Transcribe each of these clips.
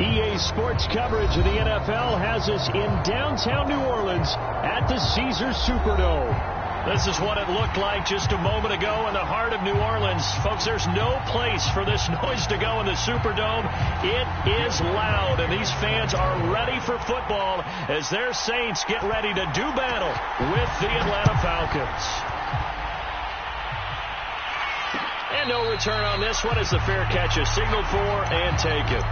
EA Sports coverage of the NFL has us in downtown New Orleans at the Caesars Superdome. This is what it looked like just a moment ago in the heart of New Orleans. Folks, there's no place for this noise to go in the Superdome. It is loud, and these fans are ready for football as their Saints get ready to do battle with the Atlanta Falcons. And no return on this one as the fair catch is signaled for and taken.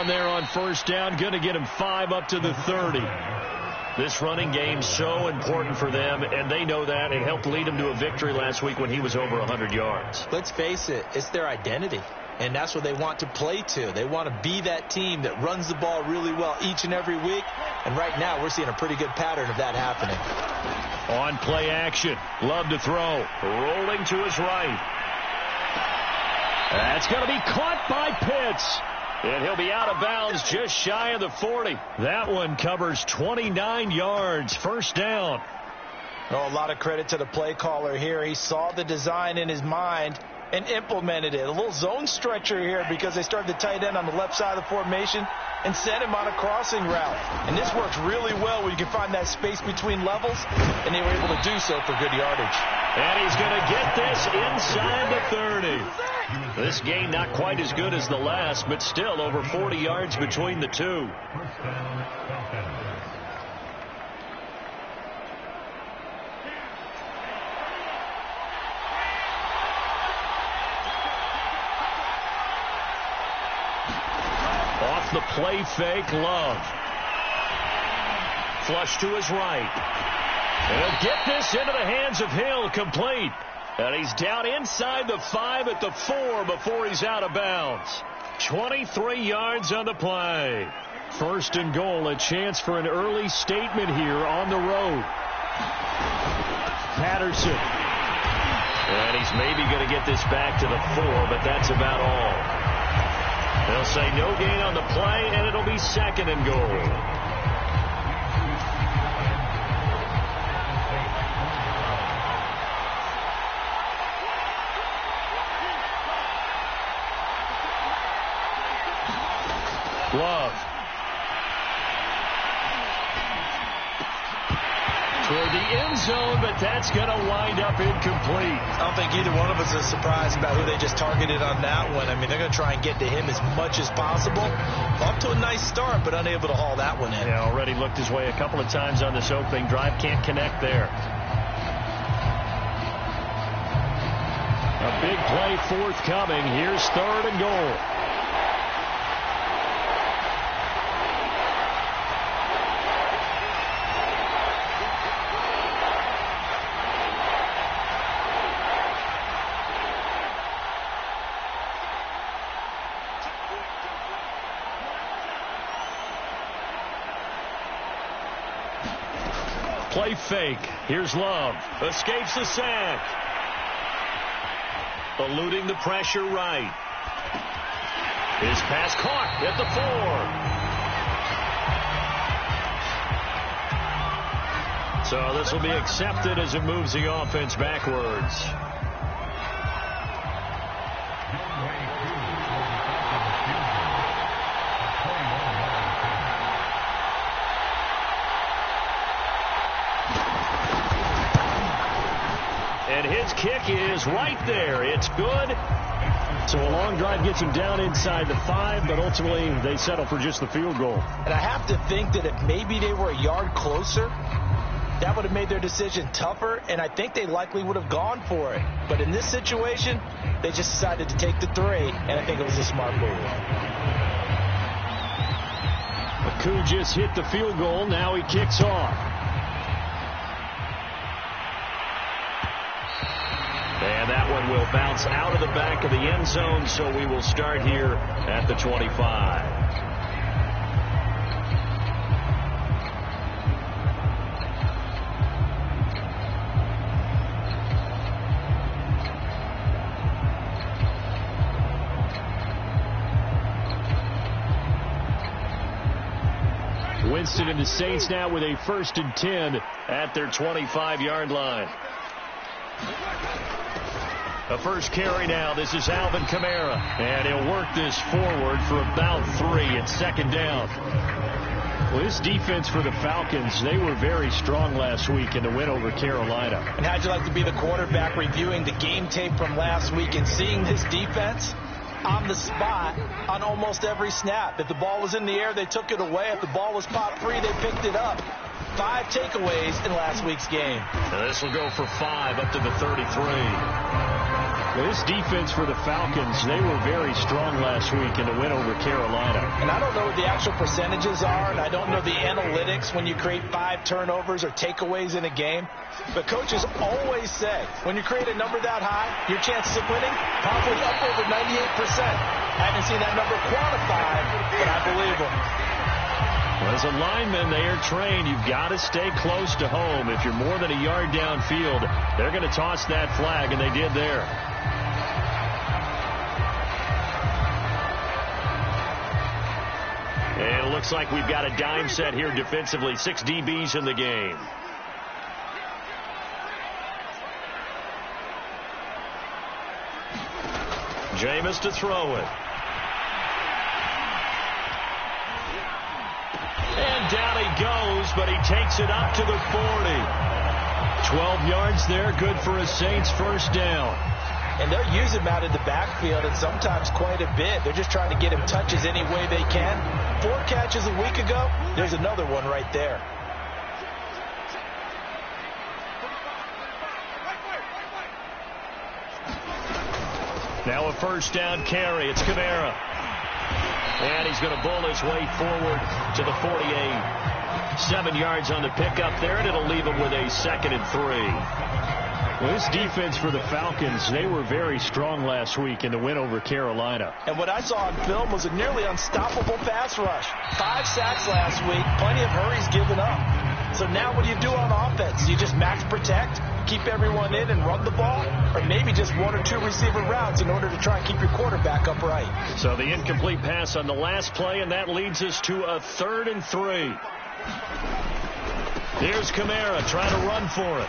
There on first down, going to get him 5 up to the 30. This running game's so important for them, and they know that. It helped lead them to a victory last week when he was over 100 yards. Let's face it, it's their identity, and that's what they want to play to. They want to be that team that runs the ball really well each and every week, and right now we're seeing a pretty good pattern of that happening. On play action, Love to throw, rolling to his right. That's going to be caught by Pitts. And he'll be out of bounds just shy of the 40. That one covers 29 yards. First down. Oh, a lot of credit to the play caller here. He saw the design in his mind and implemented it. A little zone stretcher here because they started the tight end on the left side of the formation and sent him on a crossing route. And this works really well where you can find that space between levels, and they were able to do so for good yardage. And he's going to get this inside the 30. This game not quite as good as the last, but still over 40 yards between the two. Off the play fake, Love. Flush to his right. And he'll get this into the hands of Hill, complete. And he's down inside the 5 at the 4 before he's out of bounds. 23 yards on the play. First and goal, a chance for an early statement here on the road. Patterson. And he's maybe going to get this back to the 4, but that's about all. They'll say no gain on the play, and it'll be second and goal. Love. Toward the end zone, but that's going to wind up incomplete. I don't think either one of us is surprised about who they just targeted on that one. I mean, they're going to try and get to him as much as possible. Off to a nice start, but unable to haul that one in. Yeah, already looked his way a couple of times on this opening drive. Can't connect there. A big play forthcoming. Here's third and goal. Play fake. Here's Love. Escapes the sack. Eluding the pressure right. His pass caught at the 4. So this will be accepted as it moves the offense backwards. And his kick is right there. It's good. So a long drive gets him down inside the 5, but ultimately they settle for just the field goal. And I have to think that if maybe they were a yard closer, that would have made their decision tougher, and I think they likely would have gone for it. But in this situation, they just decided to take the 3, and I think it was a smart move. A Koo just hit the field goal. Now he kicks off. And that one will bounce out of the back of the end zone, so we will start here at the 25. Winston and the Saints now with a 1st and 10 at their 25-yard line. The first carry now. This is Alvin Kamara. And he'll work this forward for about 3 at 2nd down. Well, this defense for the Falcons, they were very strong last week in the win over Carolina. And how'd you like to be the quarterback reviewing the game tape from last week and seeing this defense on the spot on almost every snap? If the ball was in the air, they took it away. If the ball was popped free, they picked it up. 5 takeaways in last week's game. And this will go for 5 up to the 33. Well, this defense for the Falcons, they were very strong last week in the win over Carolina. And I don't know what the actual percentages are, and I don't know the analytics when you create 5 turnovers or takeaways in a game. But coaches always say, when you create a number that high, your chances of winning probably up over 98%. I haven't seen that number quantified, but I believe them. Well, as a lineman, they are trained. You've got to stay close to home. If you're more than a yard downfield, they're going to toss that flag, and they did there. And it looks like we've got a dime set here defensively. 6 DBs in the game. Jameis to throw it. And down he goes, but he takes it up to the 40. 12 yards there, good for a Saints 1st down. And they'll use him out in the backfield, and sometimes quite a bit. They're just trying to get him touches any way they can. 4 catches a week ago, there's another one right there. Now a 1st down carry. It's Kamara. And he's going to bull his way forward to the 48. 7 yards on the pickup there, and it'll leave him with a 2nd and 3. Well, this defense for the Falcons, they were very strong last week in the win over Carolina. And what I saw on film was a nearly unstoppable pass rush. 5 sacks last week, plenty of hurries given up. So now what do you do on offense? You just max protect, keep everyone in and run the ball, or maybe just 1 or 2 receiver routes in order to try and keep your quarterback upright. So the incomplete pass on the last play, and that leads us to a 3rd and 3. Here's Kamara trying to run for it.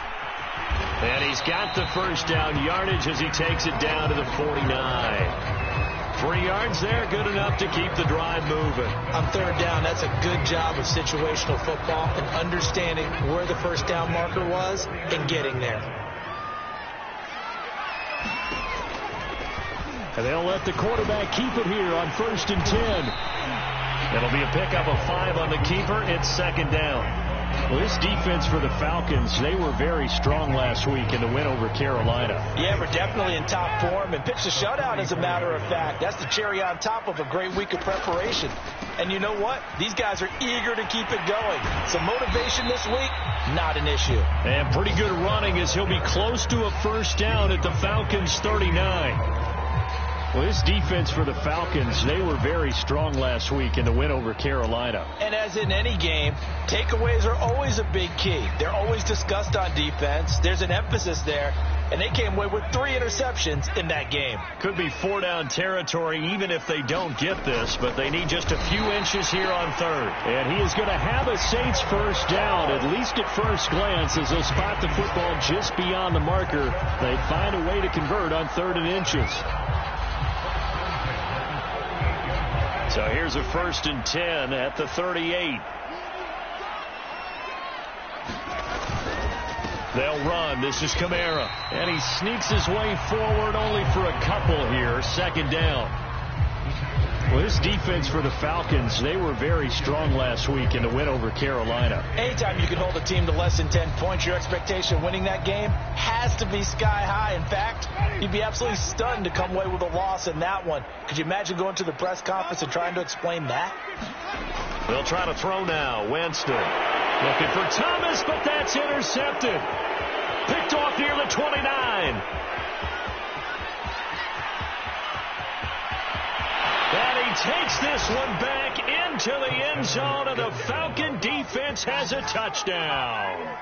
And he's got the 1st down yardage as he takes it down to the 49. 3 yards there, good enough to keep the drive moving. On 3rd down, that's a good job of situational football and understanding where the 1st down marker was and getting there. And they'll let the quarterback keep it here on 1st and 10. It'll be a pickup of 5 on the keeper. It's 2nd down. Well, this defense for the Falcons, they were very strong last week in the win over Carolina. Yeah, we're definitely in top form and pitched a shutout, as a matter of fact. That's the cherry on top of a great week of preparation. And you know what? These guys are eager to keep it going. So motivation this week, not an issue. And pretty good running as he'll be close to a 1st down at the Falcons 39. Well, this defense for the Falcons, they were very strong last week in the win over Carolina. And as in any game, takeaways are always a big key. They're always discussed on defense. There's an emphasis there, and they came away with 3 interceptions in that game. Could be 4-down territory even if they don't get this, but they need just a few inches here on 3rd. And he is going to have a Saints 1st down, at least at first glance, as they'll spot the football just beyond the marker. They find a way to convert on 3rd and inches. So here's a 1st and 10 at the 38. They'll run. This is Kamara. And he sneaks his way forward only for a couple here. 2nd down. Well, this defense for the Falcons, they were very strong last week in the win over Carolina. Anytime you can hold a team to less than 10 points, your expectation of winning that game has to be sky high. In fact, you'd be absolutely stunned to come away with a loss in that one. Could you imagine going to the press conference and trying to explain that? They'll try to throw now. Winston looking for Thomas, but that's intercepted. Picked off near the 29. And he takes this one back into the end zone, and the Falcon defense has a touchdown.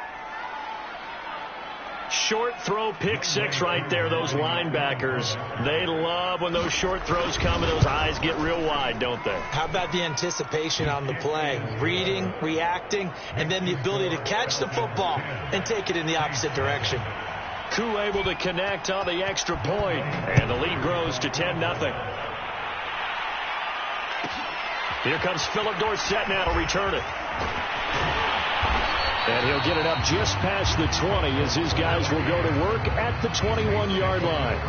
Short throw, pick six right there, those linebackers. They love when those short throws come and those eyes get real wide, don't they? How about the anticipation on the play? Reading, reacting, and then the ability to catch the football and take it in the opposite direction. Koo able to connect on the extra point, and the lead grows to 10-0. Here comes Philip Dorsett now to return it. And he'll get it up just past the 20 as his guys will go to work at the 21-yard line.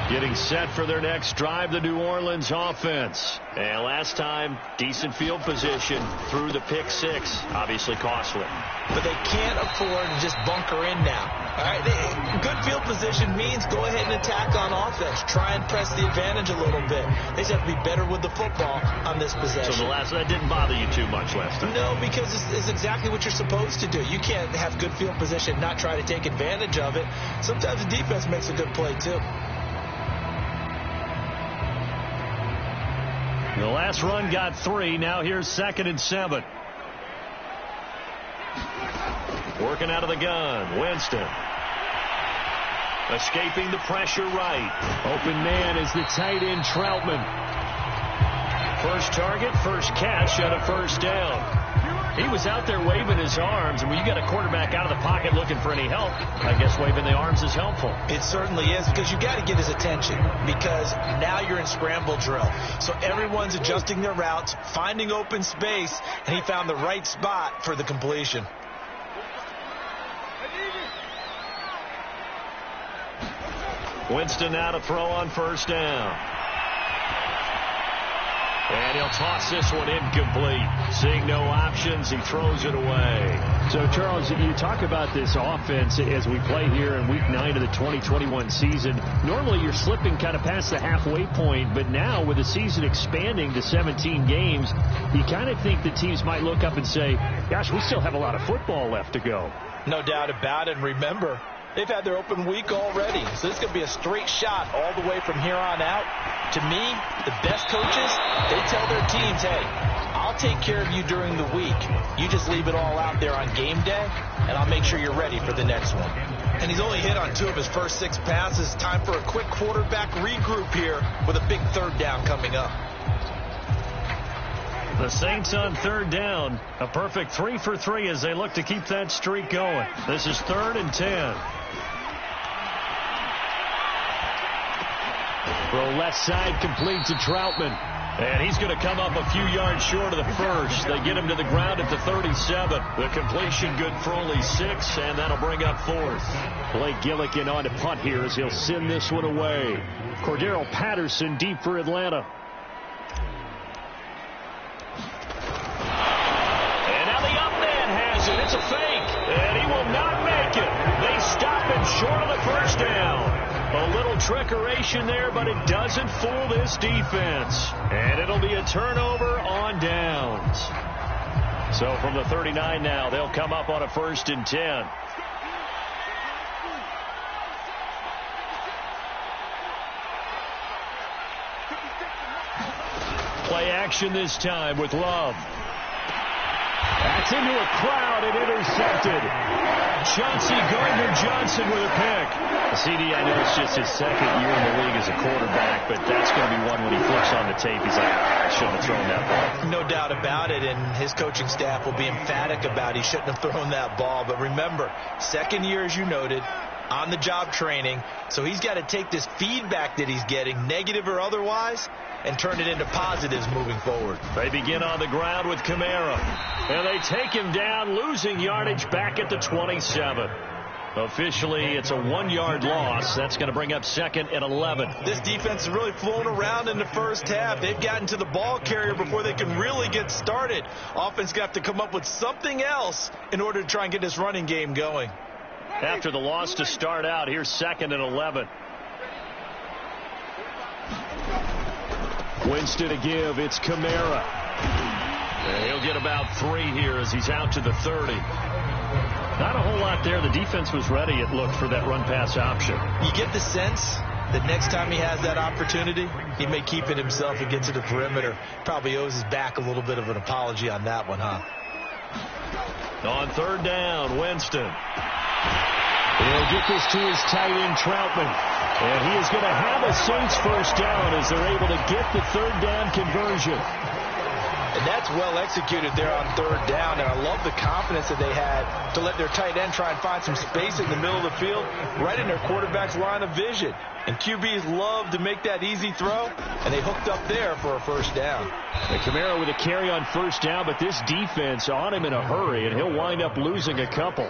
Getting set for their next drive, the New Orleans offense. And last time, decent field position through the pick six. Obviously costly. But they can't afford to just bunker in now. All right, good field position means go ahead and attack on offense. Try and press the advantage a little bit. They just have to be better with the football on this possession. So that didn't bother you too much last time? No, because it's exactly what you're supposed to do. You can't have good field position and not try to take advantage of it. Sometimes the defense makes a good play, too. The last run got 3. Now here's 2nd and 7. Working out of the gun. Winston. Escaping the pressure right. Open man is the tight end Troutman. First target, first catch, and a first down. He was out there waving his arms, and when you got a quarterback out of the pocket looking for any help, I guess waving the arms is helpful. It certainly is, because you got to get his attention, because now you're in scramble drill. So everyone's adjusting their routes, finding open space, and he found the right spot for the completion. Winston now to throw on first down. And he'll toss this one incomplete. Seeing no options, he throws it away. So, Charles, you talk about this offense as we play here in Week 9 of the 2021 season. Normally, you're slipping kind of past the halfway point, but now with the season expanding to 17 games, you kind of think the teams might look up and say, gosh, we still have a lot of football left to go. No doubt about it. And remember, they've had their open week already. So this is going to be a straight shot all the way from here on out. To me, the best coaches, they tell their teams, hey, I'll take care of you during the week. You just leave it all out there on game day, and I'll make sure you're ready for the next one. And he's only hit on 2 of his first 6 passes. Time for a quick quarterback regroup here with a big 3rd down coming up. The Saints on 3rd down. A perfect 3 for 3 as they look to keep that streak going. This is 3rd and 10. Throw left side complete to Troutman. And he's going to come up a few yards short of the first. They get him to the ground at the 37. The completion good for only 6, and that'll bring up 4th. Blake Gillikin on to punt here as he'll send this one away. Cordero Patterson deep for Atlanta. And now the up man has it. It's a fake, and he will not make it. They stop him short of the first down. A little trickeration there, but it doesn't fool this defense. And it'll be a turnover on downs. So from the 39 now, they'll come up on a 1st and 10. Play action this time with Love. That's into a crowd and intercepted. Chauncey Gardner-Johnson with a pick. CD, I know it's just his 2nd year in the league as a quarterback, but that's going to be one when he flips on the tape. He's like, I shouldn't have thrown that ball. No doubt about it, and his coaching staff will be emphatic about he shouldn't have thrown that ball. But remember, 2nd year, as you noted, on-the-job training. So he's got to take this feedback that he's getting, negative or otherwise, and turn it into positives moving forward. They begin on the ground with Kamara. And they take him down, losing yardage back at the 27. Officially, it's a 1-yard loss. That's going to bring up 2nd and 11. This defense is really flown around in the first half. They've gotten to the ball carrier before they can really get started. Offense got to come up with something else in order to try and get this running game going. After the loss to start out, here's 2nd and 11. Winston to give. It's Kamara. And he'll get about 3 here as he's out to the 30. Not a whole lot there. The defense was ready, it looked, for that run-pass option. You get the sense that next time he has that opportunity, he may keep it himself and get to the perimeter. Probably owes his back a little bit of an apology on that one, huh? On 3rd down, Winston. He'll get this to his tight end, Troutman. And he is going to have a Saints first down as they're able to get the 3rd down conversion. And that's well executed there on 3rd down. And I love the confidence that they had to let their tight end try and find some space in the middle of the field, right in their quarterback's line of vision. And QBs love to make that easy throw, and they hooked up there for a first down. And Kamara with a carry on 1st down, but this defense on him in a hurry, and he'll wind up losing a couple.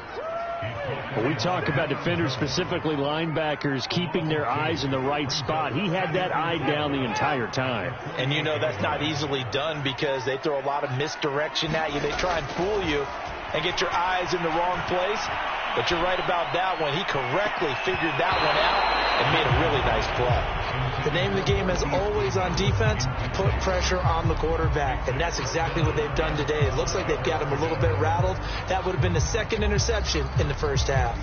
When we talk about defenders, specifically linebackers, keeping their eyes in the right spot, he had that eye down the entire time. And you know that's not easily done because they throw a lot of misdirection at you. They try and fool you and get your eyes in the wrong place. But you're right about that one. He correctly figured that one out and made a really nice play. The name of the game, as always on defense, put pressure on the quarterback. And that's exactly what they've done today. It looks like they've got him a little bit rattled. That would have been the 2nd interception in the first half.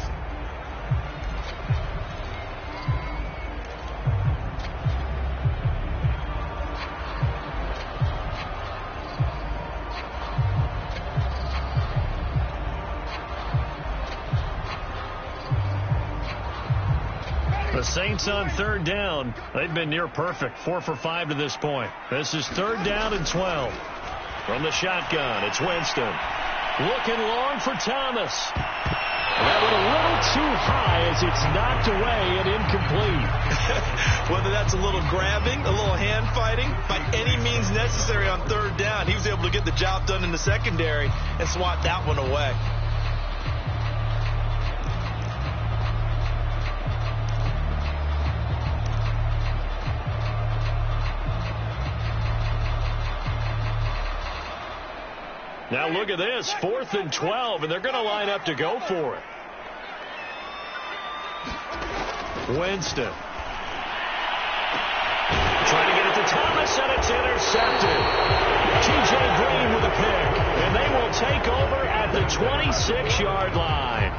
The Saints on 3rd down. They've been near perfect. 4 for 5 to this point. This is 3rd down and 12. From the shotgun, it's Winston. Looking long for Thomas. That went a little too high as it's knocked away and incomplete. Whether that's a little grabbing, a little hand fighting, by any means necessary on 3rd down, he was able to get the job done in the secondary and swat that one away. Now look at this, 4th and 12, and they're going to line up to go for it. Winston. Trying to get it to Thomas, and it's intercepted. T.J. Green with a pick, and they will take over at the 26-yard line.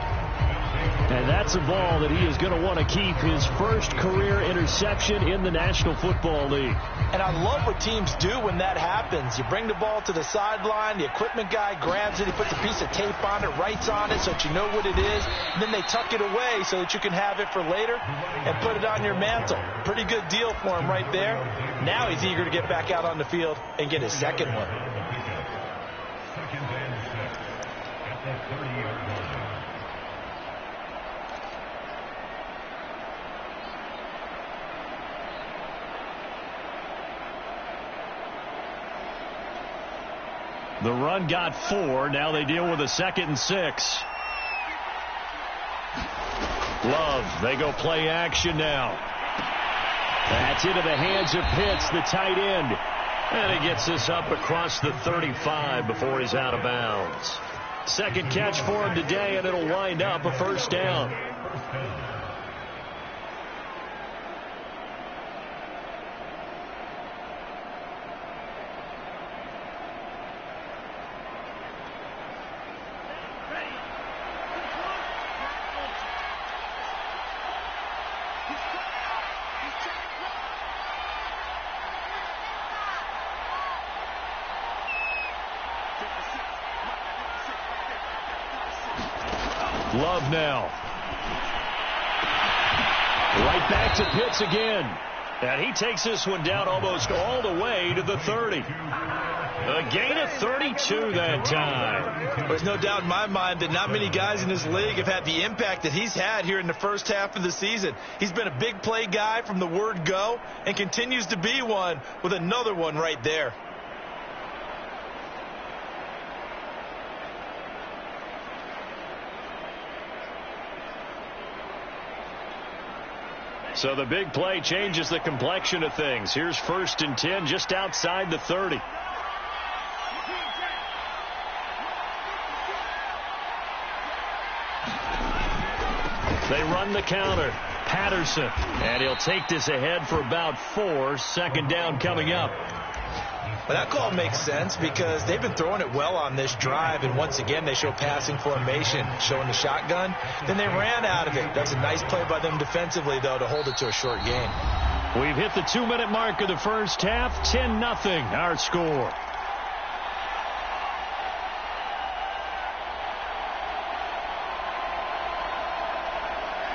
And that's a ball that he is going to want to keep, his first career interception in the National Football League. And I love what teams do when that happens. You bring the ball to the sideline, the equipment guy grabs it, he puts a piece of tape on it, writes on it so that you know what it is, and then they tuck it away so that you can have it for later and put it on your mantle. Pretty good deal for him right there. Now he's eager to get back out on the field and get his 2nd one. The run got 4. Now they deal with a 2nd and 6. Love, they go play action now. That's into the hands of Pitts, the tight end. And he gets this up across the 35 before he's out of bounds. 2nd catch for him today, and it'll wind up a 1st down. Love now. Right back to Pitts again. And he takes this one down almost all the way to the 30. A gain of 32 that time. There's no doubt in my mind that not many guys in this league have had the impact that he's had here in the first half of the season. He's been a big play guy from the word go and continues to be one with another one right there. So the big play changes the complexion of things. Here's 1st and 10 just outside the 30. They run the counter. Patterson. And he'll take this ahead for about 4. 2nd down coming up. Well, that call makes sense because they've been throwing it well on this drive, and once again they show passing formation, showing the shotgun. Then they ran out of it. That's a nice play by them defensively, though, to hold it to a short gain. We've hit the 2-minute mark of the first half. 10-0 our score.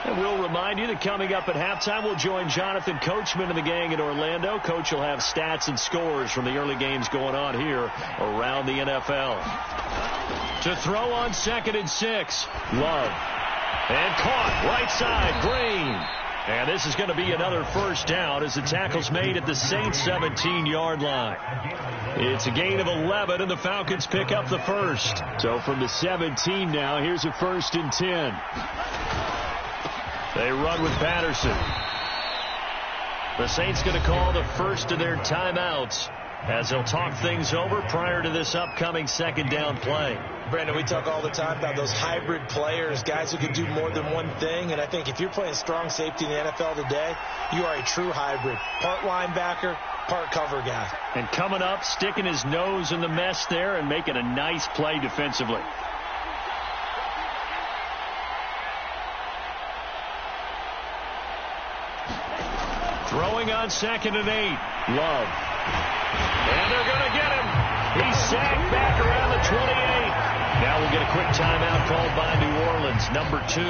And we'll remind you that coming up at halftime, we'll join Jonathan Coachman and the gang in Orlando. Coach will have stats and scores from the early games going on here around the NFL. To throw on 2nd and 6. Love. And caught right side. Green. And this is going to be another 1st down as the tackle's made at the Saints 17-yard line. It's a gain of 11, and the Falcons pick up the 1st. So from the 17 now, here's a 1st and 10. They run with Patterson. The Saints going to call the first of their timeouts as they'll talk things over prior to this upcoming 2nd down play. Brandon, we talk all the time about those hybrid players, guys who can do more than one thing. And I think if you're playing strong safety in the NFL today, you are a true hybrid. Part linebacker, part cover guy. And coming up, sticking his nose in the mess there and making a nice play defensively. Throwing on 2nd and 8. Love. And they're going to get him. He's sacked back around the 28. Now we'll get a quick timeout called by New Orleans, number 2,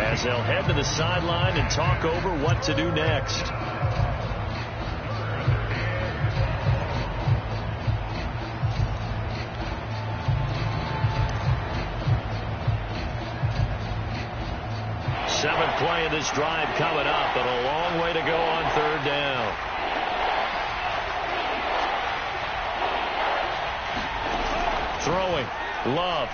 as they'll head to the sideline and talk over what to do next. Seventh play of this drive coming up, but a long way to go on 3rd down. Throwing. Love.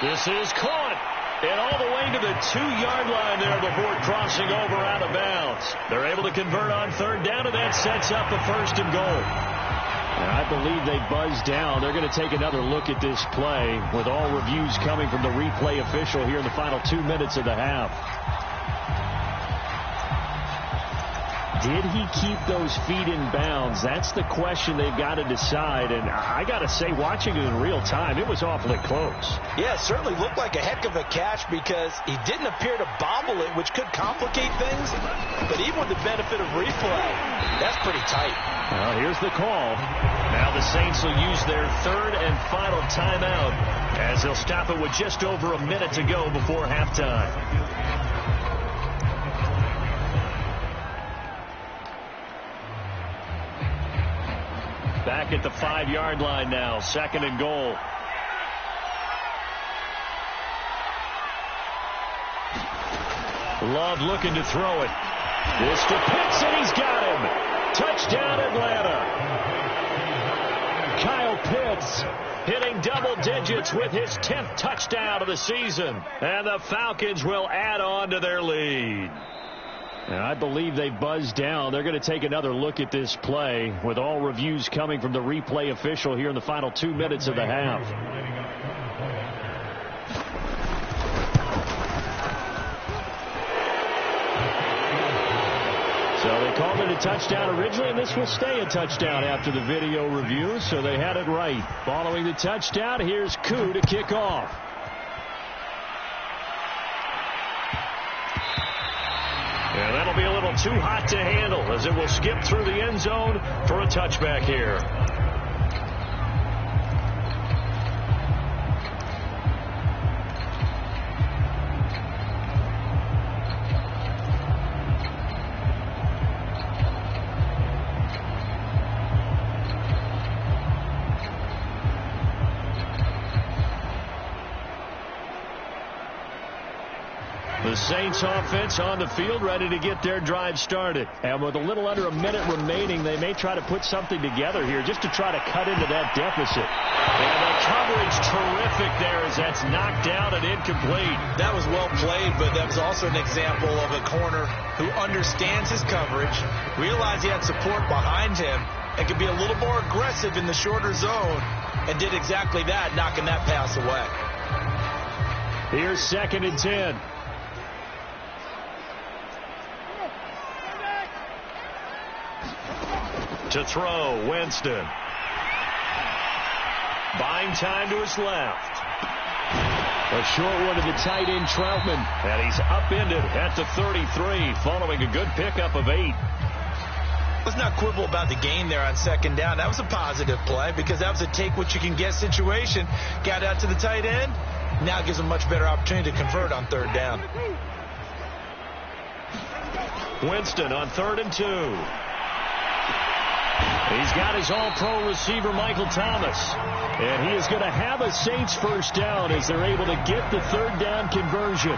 This is caught. And all the way to the 2-yard line there before crossing over out of bounds. They're able to convert on 3rd down, and that sets up a 1st and goal. And I believe they buzzed down. They're going to take another look at this play with all reviews coming from the replay official here in the final 2 minutes of the half. Did he keep those feet in bounds? That's the question they've got to decide. And I got to say, watching it in real time, it was awfully close. Yeah, it certainly looked like a heck of a catch because he didn't appear to bobble it, which could complicate things. But even with the benefit of replay, that's pretty tight. Well, here's the call. Now the Saints will use their 3rd and final timeout as they'll stop it with just over a minute to go before halftime. Back at the 5-yard line now, 2nd and goal. Love looking to throw it. This to Pitts, and he's got him. Touchdown, Atlanta. Kyle Pitts hitting double digits with his 10th touchdown of the season. And the Falcons will add on to their lead. And I believe they buzzed down. They're going to take another look at this play with all reviews coming from the replay official here in the final 2 minutes of the half. So they called it a touchdown originally, and this will stay a touchdown after the video review, so they had it right. Following the touchdown, here's Koo to kick off. And that'll be a little too hot to handle as it will skip through the end zone for a touchback here. The Saints offense on the field, ready to get their drive started. And with a little under a minute remaining, they may try to put something together here just to try to cut into that deficit. And the coverage terrific there as that's knocked down and incomplete. That was well played, but that was also an example of a corner who understands his coverage, realized he had support behind him, and could be a little more aggressive in the shorter zone, and did exactly that, knocking that pass away. Here's 2nd and 10. To throw, Winston. Buying time to his left. A short one to the tight end, Troutman. And he's upended at the 33, following a good pickup of 8. Let's not quibble about the gain there on 2nd down. That was a positive play because that was a take-what-you-can-get situation. Got out to the tight end. Now gives him much better opportunity to convert on 3rd down. Winston on 3rd and 2. He's got his all-pro receiver, Michael Thomas. And he is going to have a Saints 1st down as they're able to get the 3rd down conversion.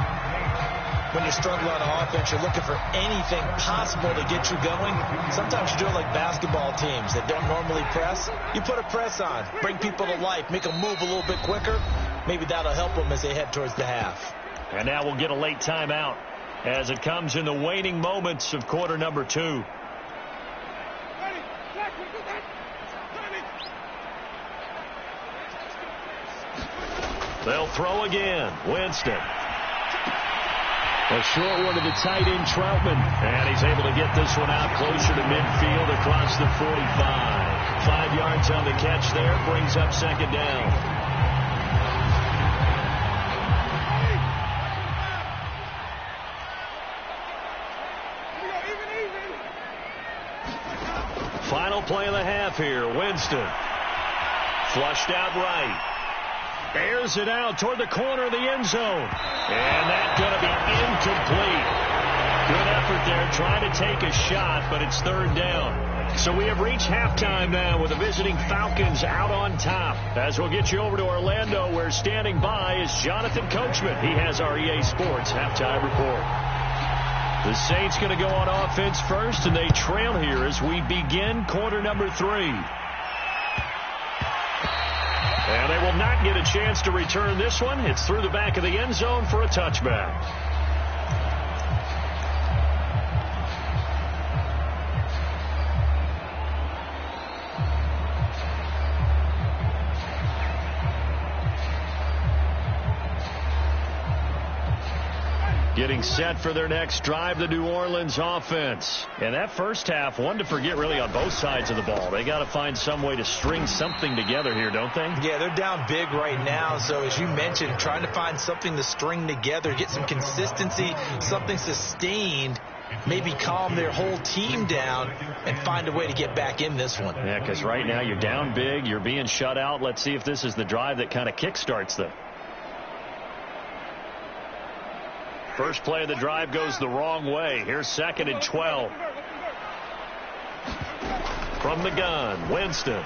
When you struggle on offense, you're looking for anything possible to get you going. Sometimes you do it like basketball teams that don't normally press. You put a press on, bring people to life, make them move a little bit quicker. Maybe that'll help them as they head towards the half. And now we'll get a late timeout as it comes in the waning moments of quarter number 2. They'll throw again. Winston. A short one to the tight end, Troutman. And he's able to get this one out closer to midfield across the 45. 5 yards on the catch there. Brings up 2nd down. Final play of the half here. Winston. Flushed out right. Airs it out toward the corner of the end zone. And that's going to be incomplete. Good effort there trying to take a shot, but it's 3rd down. So we have reached halftime now with the visiting Falcons out on top. As we'll get you over to Orlando, where standing by is Jonathan Coachman. He has our EA Sports halftime report. The Saints going to go on offense first, and they trail here as we begin quarter number 3. And they will not get a chance to return this one. It's through the back of the end zone for a touchback. Getting set for their next drive, the New Orleans offense. And that first half, one to forget really on both sides of the ball. They got to find some way to string something together here, don't they? Yeah, they're down big right now. So as you mentioned, trying to find something to string together, get some consistency, something sustained, maybe calm their whole team down and find a way to get back in this one. Yeah, because right now you're down big, you're being shut out. Let's see if this is the drive that kind of kickstarts them. First play of the drive goes the wrong way. Here's 2nd and 12. From the gun, Winston.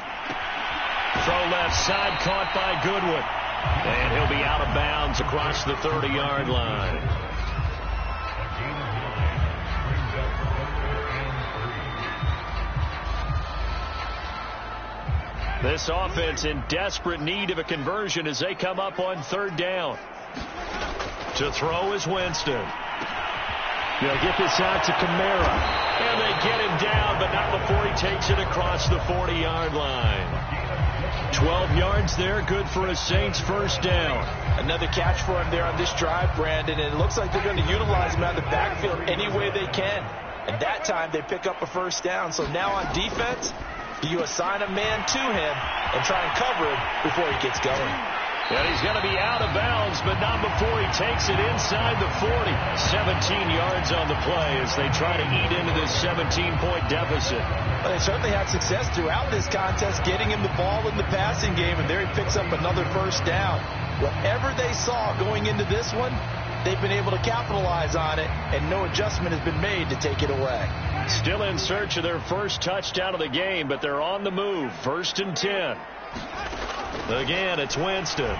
Throw left side, caught by Goodwin. And he'll be out of bounds across the 30-yard line. This offense in desperate need of a conversion as they come up on 3rd down. To throw is Winston. They'll get this out to Kamara. And they get him down, but not before he takes it across the 40-yard line. 12 yards there, good for a Saints 1st down. Another catch for him there on this drive, Brandon, and it looks like they're going to utilize him out of the backfield any way they can. And that time they pick up a 1st down. So now on defense, you assign a man to him and try and cover him before he gets going. And he's going to be out of bounds, but not before he takes it inside the 40. 17 yards on the play as they try to eat into this 17-point deficit. Well, they certainly had success throughout this contest, getting him the ball in the passing game, and there he picks up another 1st down. Whatever they saw going into this one, they've been able to capitalize on it, and no adjustment has been made to take it away. Still in search of their first touchdown of the game, but they're on the move. 1st and 10. Again, it's Winston.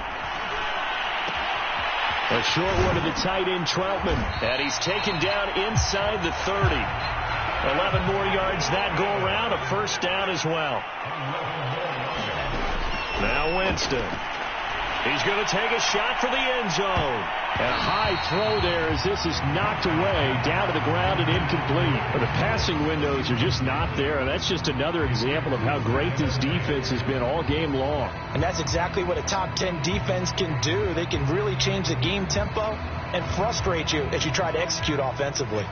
A short one to the tight end, Troutman. And he's taken down inside the 30. 11 more yards that go around. A first down as well. Now Winston. He's going to take a shot for the end zone. And a high throw there as this is knocked away, down to the ground and incomplete. But the passing windows are just not there, and that's just another example of how great this defense has been all game long. And that's exactly what a top 10 defense can do. They can really change the game tempo and frustrate you as you try to execute offensively.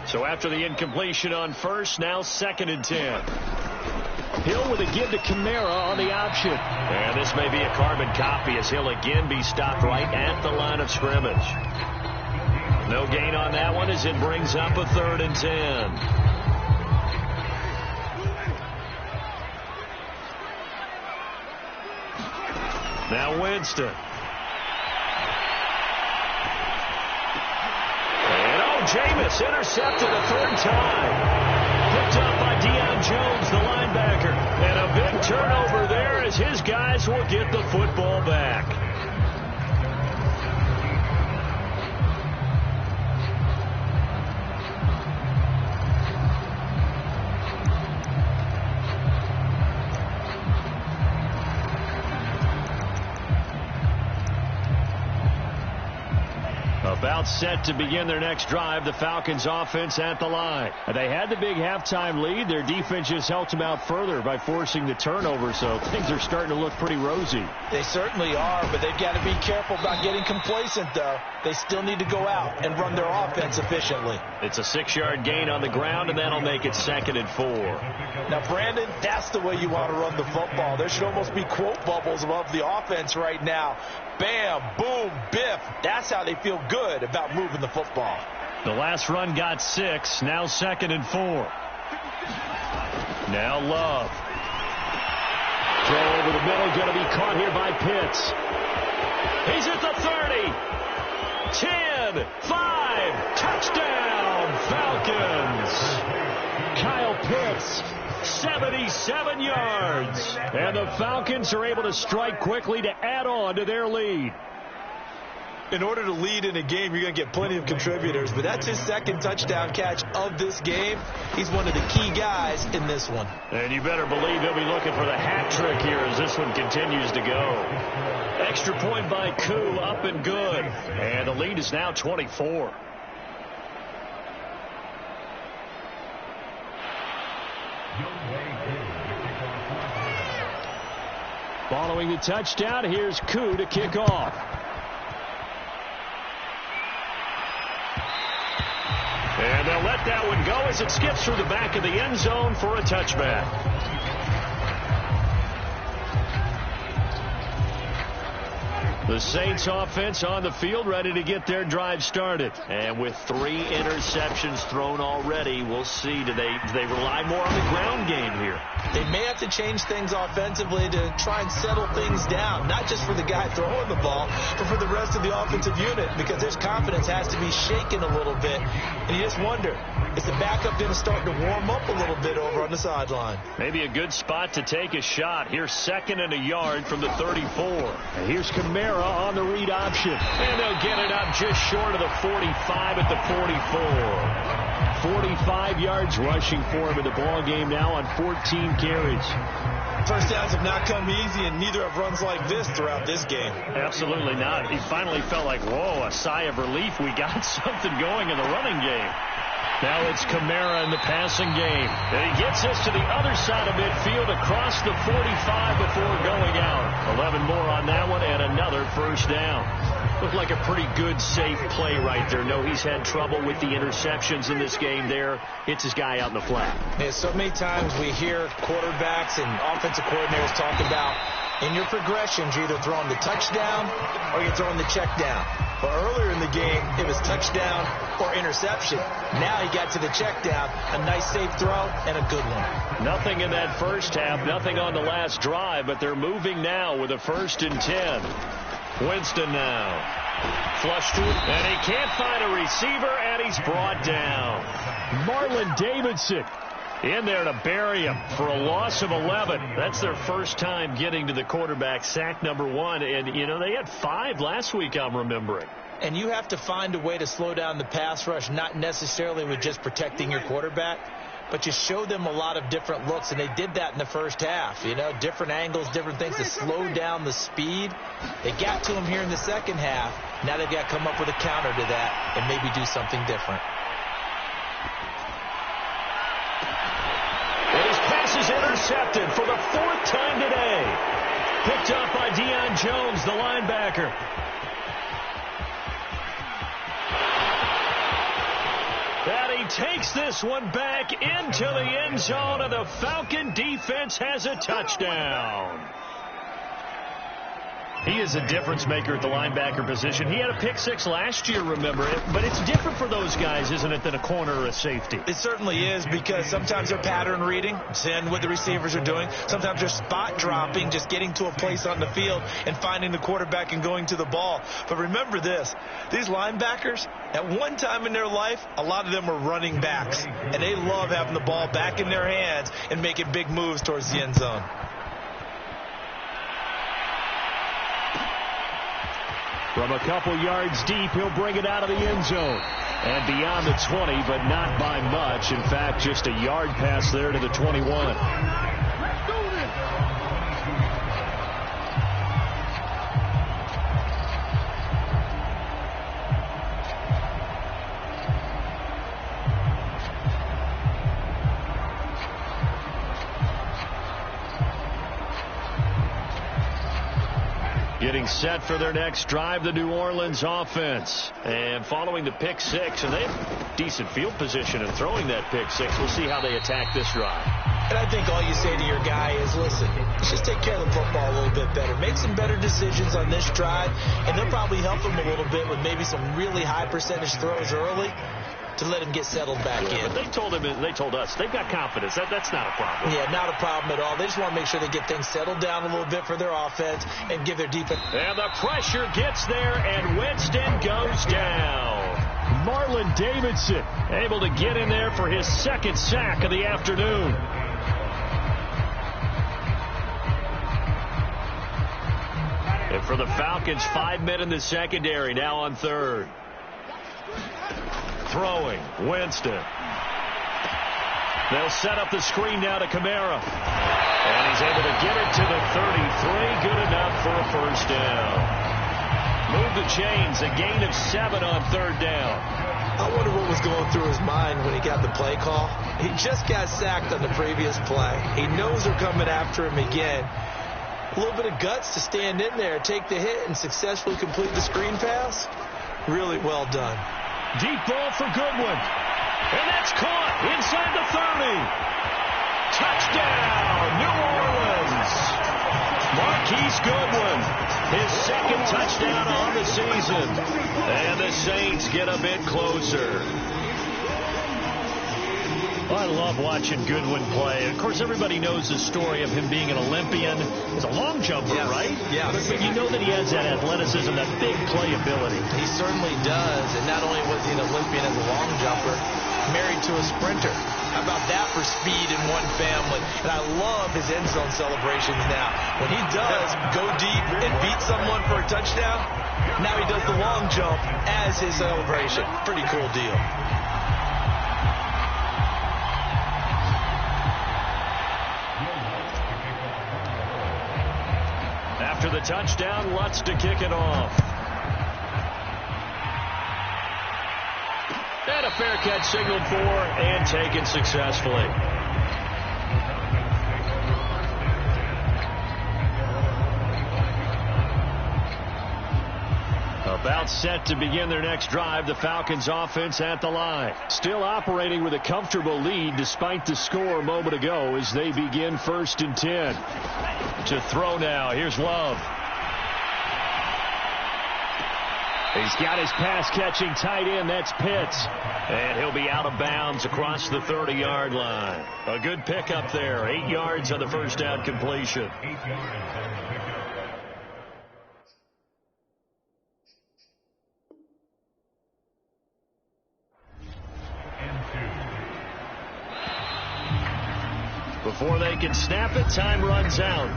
So after the incompletion on first, now 2nd and 10. Hill with a give to Kamara on the option. And this may be a carbon copy as he'll again be stopped right at the line of scrimmage. No gain on that one as it brings up a 3rd and 10. Now Winston. And Jameis intercepted a 3rd time. Picked up by Deion Jones, the linebacker. And a big turnover there as his guys will get the football back. About set to begin their next drive, the Falcons offense at the line. They had the big halftime lead. Their defense just helped them out further by forcing the turnover, so things are starting to look pretty rosy. They certainly are, but they've got to be careful about getting complacent, though. They still need to go out and run their offense efficiently. It's a 6-yard gain on the ground, and that'll make it 2nd and 4. Now, Brandon, that's the way you want to run the football. There should almost be quote bubbles above the offense right now. Bam, boom, biff. That's how they feel good about moving the football. The last run got 6. Now 2nd and 4. Now Love. Throw over the middle. Going to be caught here by Pitts. He's at the 30. 10, 5, touchdown, Falcons. Kyle Pitts, 77 yards. And the Falcons are able to strike quickly to add on to their lead. In order to lead in a game, you're going to get plenty of contributors, but that's his 2nd touchdown catch of this game. He's one of the key guys in this one. And you better believe he'll be looking for the hat trick here as this one continues to go. Extra point by Koo, up and good. And the lead is now 24. Following the touchdown, here's Koo to kick off. And they'll let that one go as it skips through the back of the end zone for a touchback. The Saints offense on the field ready to get their drive started. And with 3 interceptions thrown already, we'll see. Do they rely more on the ground game here? They may have to change things offensively to try and settle things down, not just for the guy throwing the ball, but for the rest of the offensive unit, because their confidence has to be shaken a little bit. And you just wonder, is the backup going to start to warm up a little bit over on the sideline? Maybe a good spot to take a shot. Here's 2nd and a yard from the 34. And here's Kamara on the read option. And they'll get it up just short of the 45 at the 44. 45 yards rushing for him in the ball game now on 14 carries. First downs have not come easy, and neither have runs like this throughout this game. Absolutely not. He finally felt like, whoa, a sigh of relief. We got something going in the running game. Now it's Kamara in the passing game. And he gets us to the other side of midfield across the 45 before going out. 11 more on that one and another first down. Looked like a pretty good, safe play right there. No, he's had trouble with the interceptions in this game there. Hits his guy out in the flat. Yeah, so many times we hear quarterbacks and offensive coordinators talk about in your progressions, you're either throwing the touchdown or you're throwing the check down. But earlier in the game, it was touchdown or interception. Now he got to the check down, a nice safe throw and a good one. Nothing in that first half, nothing on the last drive, but they're moving now with a 1st and 10. Winston now. Flush to it, and he can't find a receiver, and he's brought down. Marlon Davidson In there to bury him for a loss of 11. That's their first time getting to the quarterback, sack number 1. And, you know, they had 5 last week, I'm remembering. And you have to find a way to slow down the pass rush, not necessarily with just protecting your quarterback, but you show them a lot of different looks, and they did that in the first half. You know, different angles, different things to slow down the speed. They got to him here in the second half. Now they've got to come up with a counter to that and maybe do something different. Is intercepted for the 4th time today. Picked up by Deion Jones, the linebacker. And he takes this one back into the end zone, and the Falcon defense has a touchdown. He is a difference maker at the linebacker position. He had a pick 6 last year, remember it. But it's different for those guys, isn't it, than a corner or a safety? It certainly is, because sometimes they're pattern reading, seeing what the receivers are doing. Sometimes they're spot dropping, just getting to a place on the field and finding the quarterback and going to the ball. But remember this, these linebackers, at one time in their life, a lot of them were running backs. And they love having the ball back in their hands and making big moves towards the end zone. From a couple yards deep, he'll bring it out of the end zone. And beyond the 20, but not by much. In fact, just a yard pass there to the 21. Getting set for their next drive, the New Orleans offense. And following the pick 6, and they have decent field position in throwing that pick 6. We'll see how they attack this drive. And I think all you say to your guy is, listen, let's just take care of the football a little bit better. Make some better decisions on this drive, and they'll probably help him a little bit with maybe some really high percentage throws early to let him get settled back in. But they told us they've got confidence. That's not a problem. Yeah, not a problem at all. They just want to make sure they get things settled down a little bit for their offense and give their defense. And the pressure gets there, and Winston goes down. Marlon Davidson able to get in there for his 2nd sack of the afternoon. And for the Falcons, 5 men in the secondary, now on 3rd. Throwing, Winston. They'll set up the screen now to Kamara. And he's able to get it to the 33. Good enough for a first down. Move the chains, a gain of 7 on 3rd down. I wonder what was going through his mind when he got the play call. He just got sacked on the previous play. He knows they're coming after him again. A little bit of guts to stand in there, take the hit, and successfully complete the screen pass. Really well done. Deep ball for Goodwin. And that's caught inside the 30. Touchdown, New Orleans. Marquise Goodwin, his 2nd touchdown on the season. And the Saints get a bit closer. I love watching Goodwin play. Of course, everybody knows the story of him being an Olympian. He's a long jumper, right? Yeah. But you know that he has that athleticism, that big playability. He certainly does. And not only was he an Olympian as a long jumper, married to a sprinter. How about that for speed in one family? And I love his end zone celebrations now. When he does go deep and beat someone for a touchdown, now he does the long jump as his celebration. Pretty cool deal. After the touchdown, Lutz to kick it off. And a fair catch signaled for and taken successfully. About set to begin their next drive, the Falcons offense at the line. Still operating with a comfortable lead despite the score a moment ago as they begin 1st and 10. To throw now. Here's Love. He's got his pass-catching tight end. That's Pitts. And he'll be out of bounds across the 30-yard line. A good pickup there. 8 yards on the first down completion. Before they can snap it, time runs out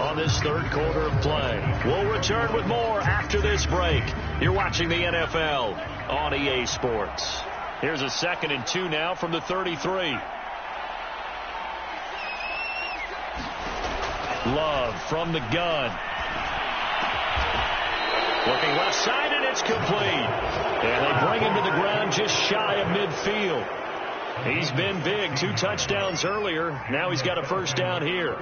on this third quarter of play. We'll return with more after this break. You're watching the NFL on EA Sports. Here's a 2nd and 2 now from the 33. Love from the gun. Looking left side, and it's complete. And they bring him to the ground just shy of midfield. He's been big. 2 touchdowns earlier. Now he's got a first down here.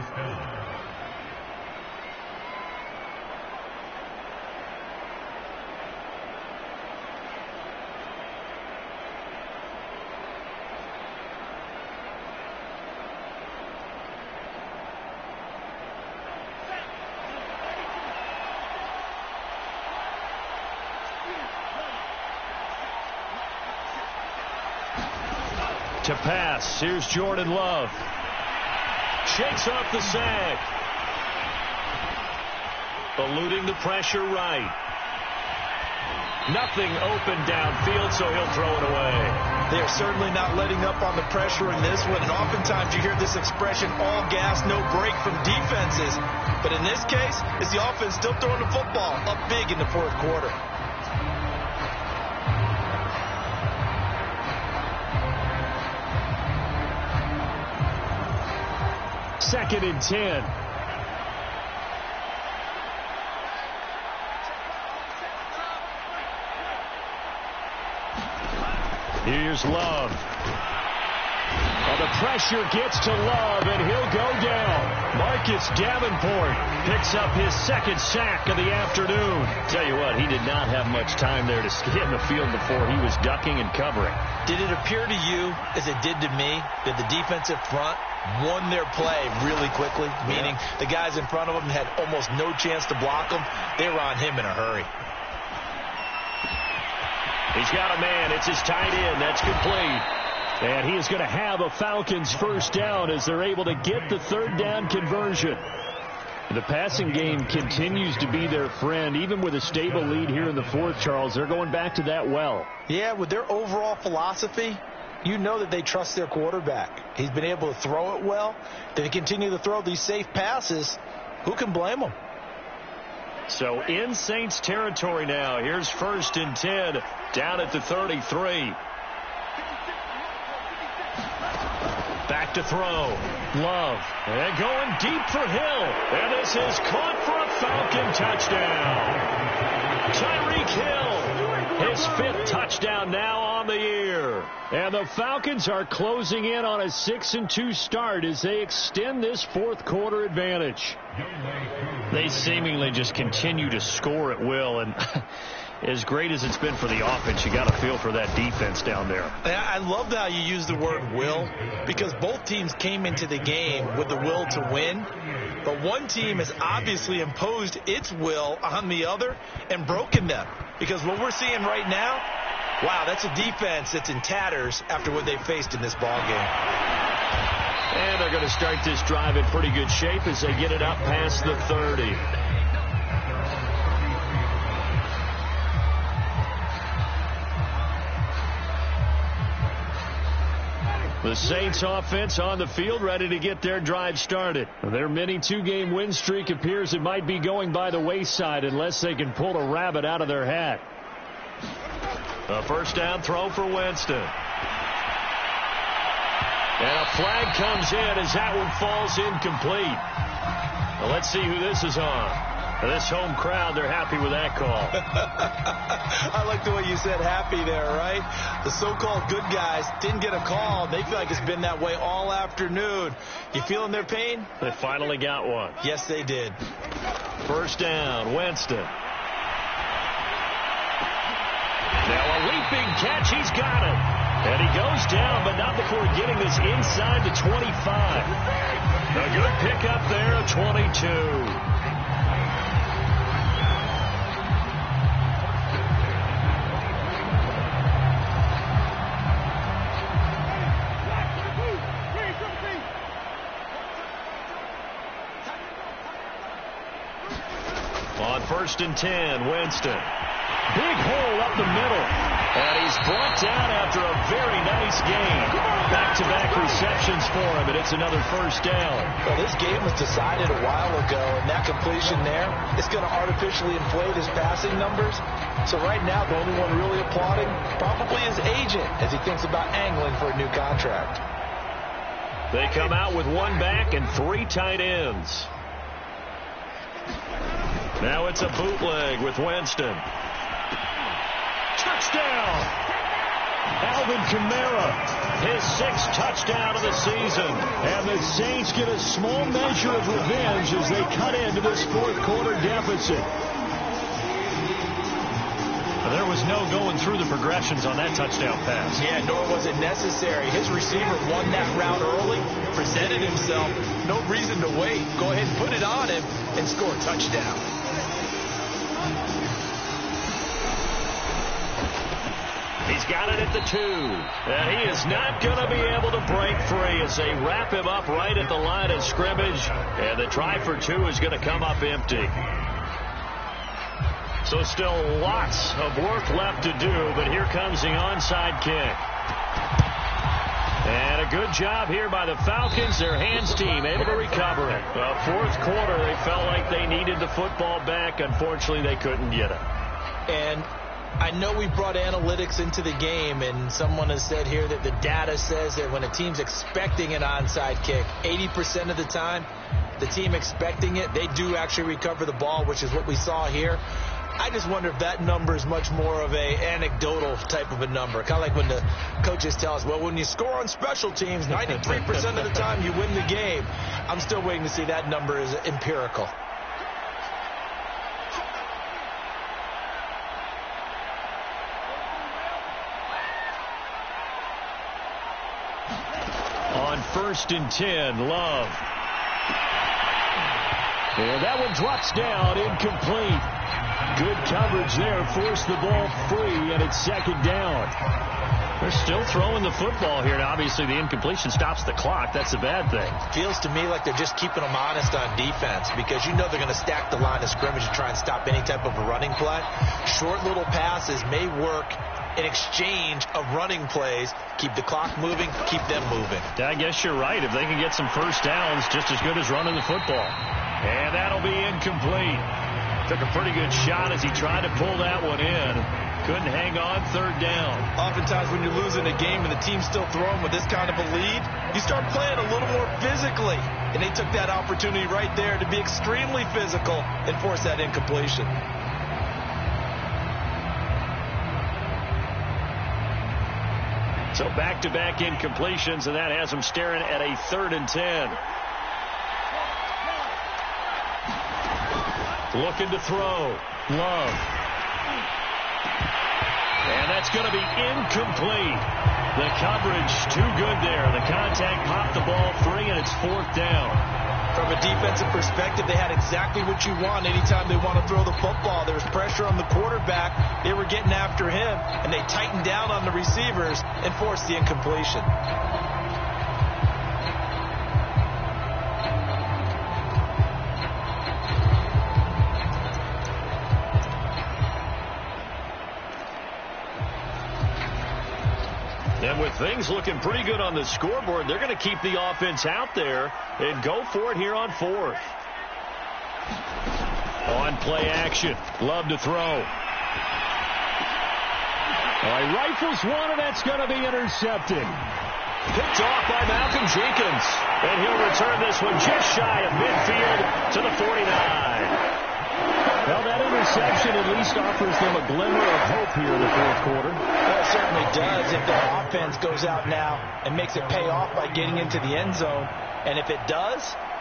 To pass, here's Jordan Love. Shakes off the sack. Eluding the pressure right. Nothing open downfield, so he'll throw it away. They are certainly not letting up on the pressure in this one, and oftentimes you hear this expression, all gas, no break from defenses. But in this case, it's the offense still throwing the football up big in the fourth quarter. 2nd and 10. Here's Love. The pressure gets to Love, and he'll go down. Marcus Davenport picks up his 2nd sack of the afternoon. Tell you what, he did not have much time there to get in the field before he was ducking and covering. Did it appear to you, as it did to me, that the defensive front won their play really quickly? Meaning the guys in front of them had almost no chance to block him. They were on him in a hurry. He's got a man. It's his tight end. That's complete. And he is going to have a Falcons first down as they're able to get the 3rd down conversion. The passing game continues to be their friend. Even with a stable lead here in the 4th, Charles, they're going back to that well. Yeah, with their overall philosophy, you know that they trust their quarterback. He's been able to throw it well. They continue to throw these safe passes. Who can blame them? So in Saints territory now. Here's 1st and 10 down at the 33. Back to throw. Love. And going deep for Hill. And this is caught for a Falcon touchdown. Tyreek Hill. His 5th touchdown now on the year. And the Falcons are closing in on a 6-2 start as they extend this 4th quarter advantage. They seemingly just continue to score at will, and as great as it's been for the offense, you got to feel for that defense down there. I love how you use the word will, because both teams came into the game with the will to win, but one team has obviously imposed its will on the other and broken them, because what we're seeing right now, wow, that's a defense that's in tatters after what they faced in this ball game. And they're going to start this drive in pretty good shape as they get it up past the 30. The Saints offense on the field, ready to get their drive started. Their mini 2-game win streak appears it might be going by the wayside unless they can pull a rabbit out of their hat. A first down throw for Winston. And a flag comes in as that one falls incomplete. Well, let's see who this is on. This home crowd, they're happy with that call. I like the way you said happy there, right? The so-called good guys didn't get a call. They feel like it's been that way all afternoon. You feeling their pain? They finally got one. Yes, they did. First down, Winston. Now a leaping catch, he's got it. And he goes down, but not before getting this inside the 25. A good pickup there of 22. On 1st and 10, Winston. Big hole up the middle. And he's brought down after a very nice game. Back-to-back enough receptions for him, and it's another first down. Well, this game was decided a while ago, and that completion there is going to artificially inflate his passing numbers. So right now, the only one really applauding probably his agent as he thinks about angling for a new contract. They come out with one back and 3 tight ends. Now it's a bootleg with Winston. Touchdown! Alvin Kamara, his 6th touchdown of the season. And the Saints get a small measure of revenge as they cut into this 4th quarter deficit. There was no going through the progressions on that touchdown pass. Yeah, nor was it necessary. His receiver won that route early, presented himself. No reason to wait. Go ahead and put it on him and score a touchdown. He's got it at the 2. And he is not going to be able to break free as they wrap him up right at the line of scrimmage. And the try for 2 is going to come up empty. So still lots of work left to do, but here comes the onside kick. And a good job here by the Falcons, their hands team, able to recover it. Well, 4th quarter, they felt like they needed the football back. Unfortunately, they couldn't get it. And I know we brought analytics into the game, and someone has said here that the data says that when a team's expecting an onside kick, 80% of the time, the team expecting it, they do actually recover the ball, which is what we saw here. I just wonder if that number is much more of a anecdotal type of a number. Kind of like when the coaches tell us, well, when you score on special teams, 93% of the time you win the game. I'm still waiting to see that number is empirical. On 1st and 10, Love. And that one drops down, incomplete. Good coverage there, forced the ball free, and it's 2nd down. They're still throwing the football here. Now, obviously, the incompletion stops the clock. That's a bad thing. Feels to me like they're just keeping them honest on defense because you know they're going to stack the line of scrimmage and try and stop any type of a running play. Short little passes may work in exchange of running plays. Keep the clock moving, keep them moving. I guess you're right. If they can get some first downs, just as good as running the football. And that'll be incomplete. Took a pretty good shot as he tried to pull that one in. Couldn't hang on, 3rd down. Oftentimes when you're losing a game and the team's still throwing with this kind of a lead, you start playing a little more physically. And they took that opportunity right there to be extremely physical and force that incompletion. So back-to-back incompletions, and that has them staring at a 3rd and 10. Looking to throw. Love. And that's going to be incomplete. The coverage too good there. The contact popped the ball free, and it's 4th down. From a defensive perspective, they had exactly what you want anytime they want to throw the football. There was pressure on the quarterback. They were getting after him, and they tightened down on the receivers and forced the incompletion. And with things looking pretty good on the scoreboard, they're going to keep the offense out there and go for it here on 4th. On play action. Love to throw. All right, rifles one, and that's going to be intercepted. Picked off by Malcolm Jenkins. And he'll return this one just shy of midfield to the 49. Well, that interception at least offers them a glimmer of hope here in the 4th quarter. Well, it certainly does if their offense goes out now and makes it pay off by getting into the end zone. And if it does,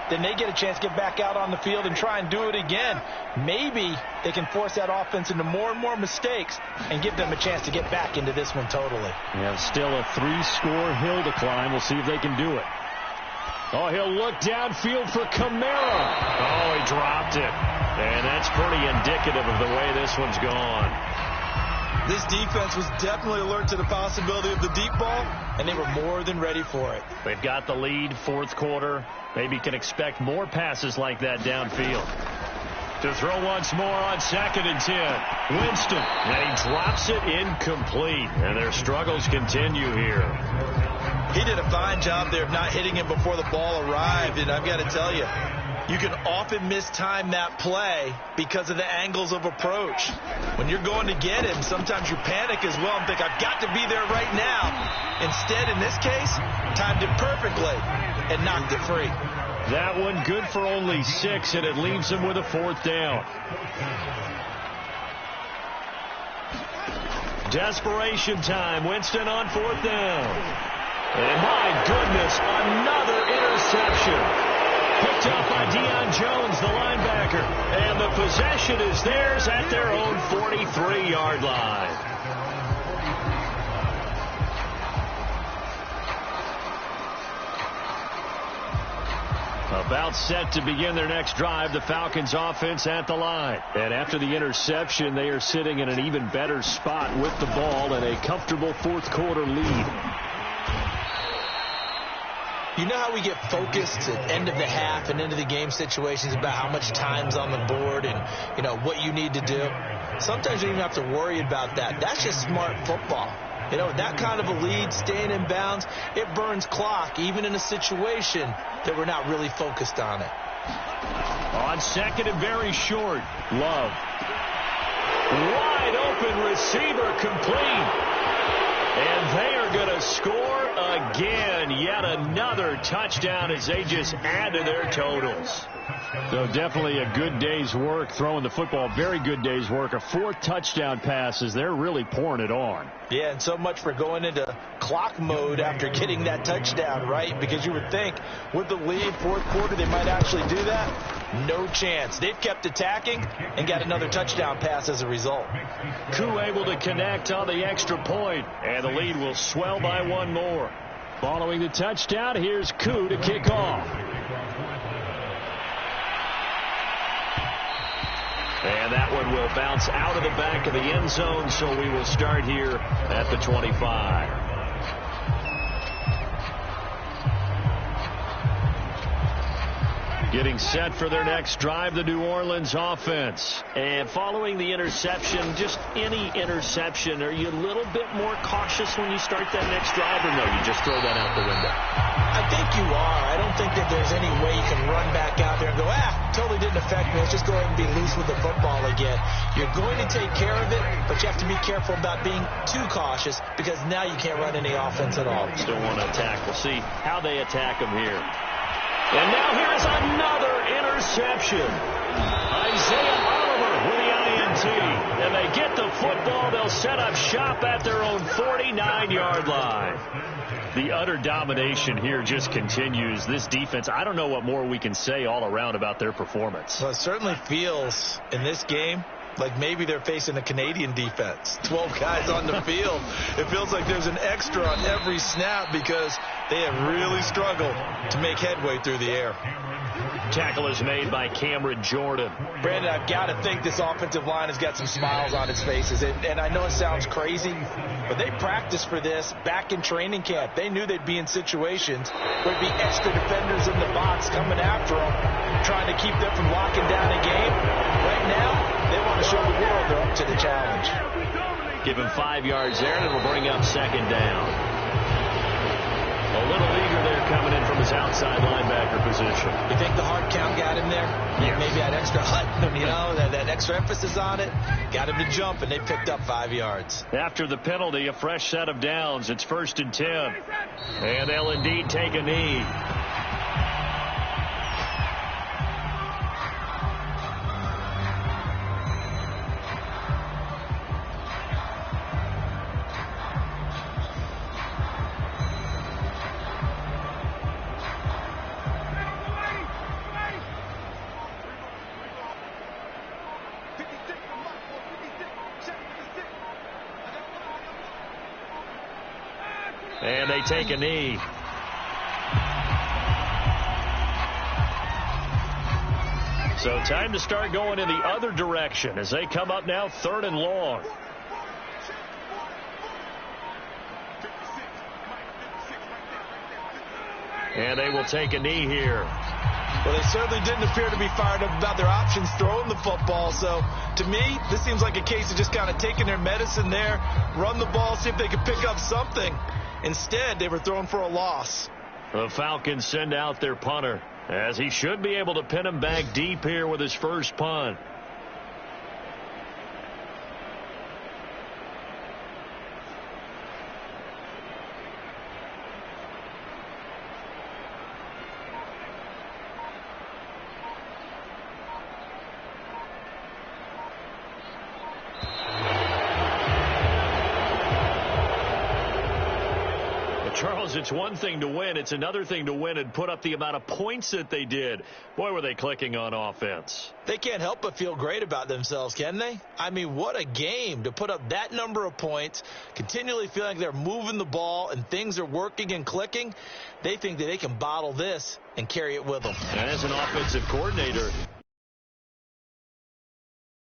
then they get a chance to get back out on the field and try and do it again. Maybe they can force that offense into more and more mistakes and give them a chance to get back into this one totally. Yeah, still a 3-score hill to climb. We'll see if they can do it. Oh, he'll look downfield for Kamara. Oh, he dropped it. And that's pretty indicative of the way this one's gone. This defense was definitely alert to the possibility of the deep ball, and they were more than ready for it. They've got the lead, 4th quarter. Maybe can expect more passes like that downfield. To throw once more on 2nd and 10. Winston, and he drops it incomplete. And their struggles continue here. He did a fine job there of not hitting him before the ball arrived, and I've got to tell you, you can often mistime that play because of the angles of approach. When you're going to get him, sometimes you panic as well and think, I've got to be there right now. Instead, in this case, timed it perfectly and knocked it free. That one good for only 6, and it leaves him with a 4th down. Desperation time. Winston on 4th down. And my goodness, another interception. Picked up by Deion Jones, the linebacker. And the possession is theirs at their own 43-yard line. About set to begin their next drive, the Falcons offense at the line. And after the interception, they are sitting in an even better spot with the ball and a comfortable 4th quarter lead. You know how we get focused at end of the half and into the game situations about how much time's on the board and, you know, what you need to do? Sometimes you don't even have to worry about that. That's just smart football. You know, that kind of a lead, staying in bounds, it burns clock, even in a situation that we're not really focused on it. On 2nd and very short, Love. Wide open receiver complete. And they are going to score again. Yet another touchdown as they just add to their totals. So definitely a good day's work throwing the football. Very good day's work. A 4th touchdown passes. They're really pouring it on. Yeah, and so much for going into clock mode after getting that touchdown, right? Because you would think with the lead, 4th quarter, they might actually do that. No chance. They've kept attacking and got another touchdown pass as a result. Koo able to connect on the extra point, and the lead will swell by 1 more. Following the touchdown, here's Koo to kick off. And that one will bounce out of the back of the end zone, so we will start here at the 25. Getting set for their next drive, the New Orleans offense. And following the interception, just any interception, are you a little bit more cautious when you start that next drive, or no, you just throw that out the window? I think you are. I don't think that there's any way you can run back out there and go, totally didn't affect me. Let's just go ahead and be loose with the football again. You're going to take care of it, but you have to be careful about being too cautious because now you can't run any offense at all. Still want to attack. We'll see how they attack them here. And now here's another interception. Isaiah Oliver with the INT. And they get the football. They'll set up shop at their own 49-yard line. The utter domination here just continues. This defense, I don't know what more we can say all around about their performance. Well, it certainly feels in this game like maybe they're facing a Canadian defense. 12 guys on the field. It feels like there's an extra on every snap because they have really struggled to make headway through the air. Tackle is made by Cameron Jordan. Brandon, I've got to think this offensive line has got some smiles on its faces. And I know it sounds crazy, but they practiced for this back in training camp. They knew they'd be in situations where there'd be extra defenders in the box coming after them, trying to keep them from locking down a game. Right now, they want to show the world they're up to the challenge. Give him 5 yards there, and it'll bring up 2nd down. A little eager there coming in from his outside linebacker position. You think the hard count got him there? Yeah. Maybe that extra hut, you know, that extra emphasis on it. Got him to jump, and they picked up 5 yards. After the penalty, a fresh set of downs. It's 1st and 10. And they'll indeed take a knee. And they take a knee. So time to start going in the other direction as they come up now 3rd and long. And they will take a knee here. Well, they certainly didn't appear to be fired up about their options throwing the football. So, to me, this seems like a case of just kind of taking their medicine there, run the ball, see if they can pick up something. Instead, they were thrown for a loss. The Falcons send out their punter, as he should be able to pin him back deep here with his first punt. Charles, it's one thing to win. It's another thing to win and put up the amount of points that they did. Boy, were they clicking on offense. They can't help but feel great about themselves, can they? I mean, what a game to put up that number of points, continually feeling like they're moving the ball and things are working and clicking. They think that they can bottle this and carry it with them. And as an offensive coordinator,